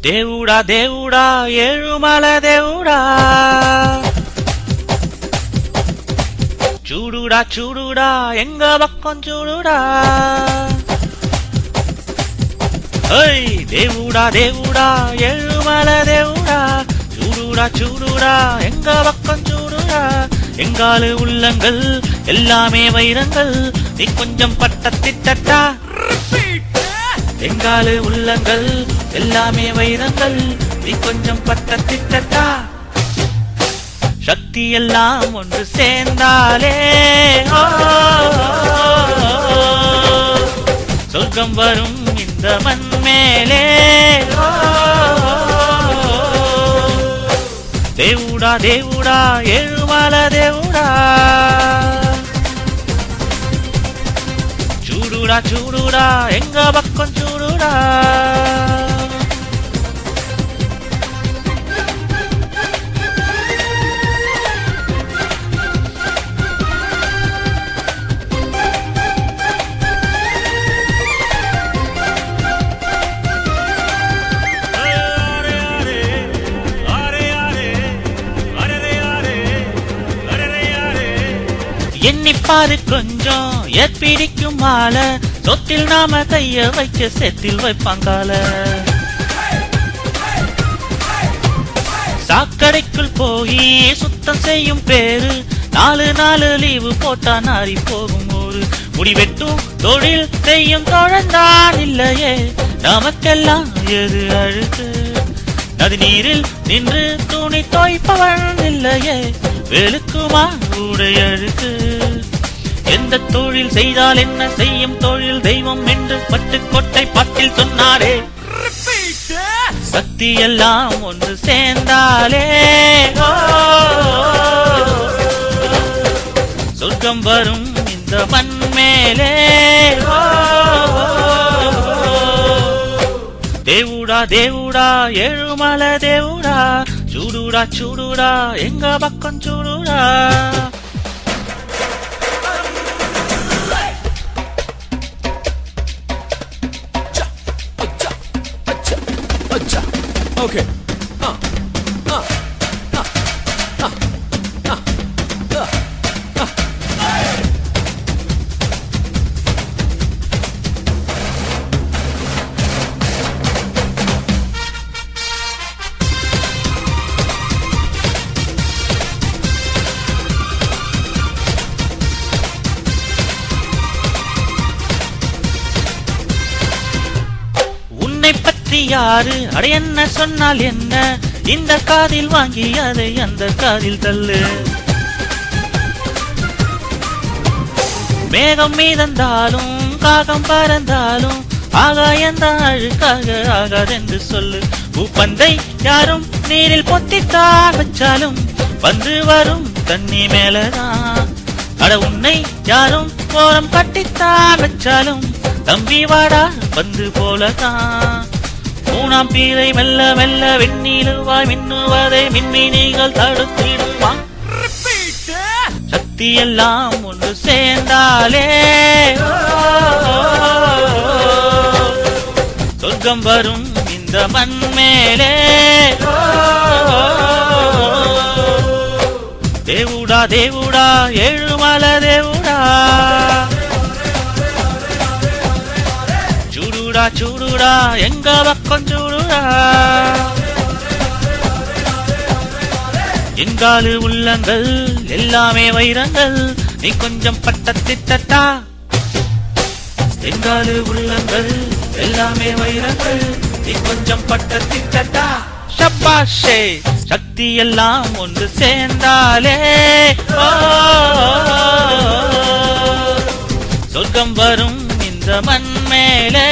దేవుడా దేవుడా ఏழுమల దేవుడా చూడుడా చూడుడా ఎంగ పక్కం చూడుడా ఓయ్ దేవుడా దేవుడా ఏழுమల దేవుడా చూడుడా చూడుడా எங்க பக்கம் చూడుடா எங்காலு உள்ளங்கள் எல்லாமே வைரங்கள் நீ கொஞ்சம் பட்டத்திட்டா எங்காலு உள்ளங்கள் எல்லாமே வைரங்கள் நீ கொஞ்சம் பட்டத்திட்டா சக்தி எல்லாம் ஒன்று சேர்ந்தாலே சொர்க்கம் வரும் இந்த மண் மேலே దేవుడా దేవుడా ఏழுమల దేవుడా చూడుడా చూడుడా ఎంగ పక్కం చూడుడా எண்ணிப்பாரு கொஞ்சம் ஏற்பிடிக்கும் மாலை சொத்தில் நாம கைய வைக்க செத்தில் வைப்பாங்கால சாக்கடைக்குள் போய் சுத்தம் செய்யும் பேரு 4 நாள் லீவு போட்டா நாரி போகும் ஒரு முடிவெட்டும் தொழில் செய்யும் தோழந்தான் இல்லையே நமக்கெல்லாம் எது அழுக்கு நதி நீரில் நின்று துணி தோய்ப்பவன் இல்லையே வெளுக்குமா உடை அழுக்கு எந்த தொழில் செய்தால் என்ன செய்யும் தொழில் தெய்வம் என்று பட்டுக்கோட்டை பாட்டில் சொன்னாரே சக்தி எல்லாம் ஒன்று சேர்ந்தாலே சொர்க்கம் வரும் இந்த மண் மேலே దేవుడా దేవుడా ఏழுమల దేవుడా చూడుడా చూడుడా ఎంగ పక్కం చూడుడా Okay. யாரு அட என்ன சொன்னால் என்ன இந்த காதில் வாங்கி அதை அந்த காதில் தள்ளு மேகம் மீதந்தாலும் காகம் பறந்தாலும் ஆகாயந்தான் அழுக்காக ஆகாதென்று சொல்லு பூப்பந்தை யாரும் நீரில் பொத்தித்தான் வச்சாலும் வந்து வரும் தண்ணி மேலதான் அட உன்னை யாரும் ஓரம் கட்டித்தான் வச்சாலும் தம்பி வாடா வந்து போலதான் மூணாம் பீரை மெல்ல மெல்ல வெண்ணீலுவாய் மின்னுவதை மின்மினிகள் தடுத்திடுவான் சக்தி எல்லாம் ஒன்று சேர்ந்தாலே சொர்க்கம் வரும் இந்த மண் மேலே దేవుడా దేవుడా ఏழுమల దేవుడా చూడుడా చూడుడా ఎంగ పక్కం చూడుడా எங்காலு உள்ளங்கள் எல்லாமே வைரங்கள் நீ கொஞ்சம் பட்டத்திட்டா எங்காலு உள்ளங்கள் எல்லாமே வைரங்கள் நீ கொஞ்சம் பட்டத்திட்டா ஷப்பாஷே சக்தி எல்லாம் ஒன்று சேர்ந்தாலே சொர்க்கம் வரும் இந்த மண் மேலே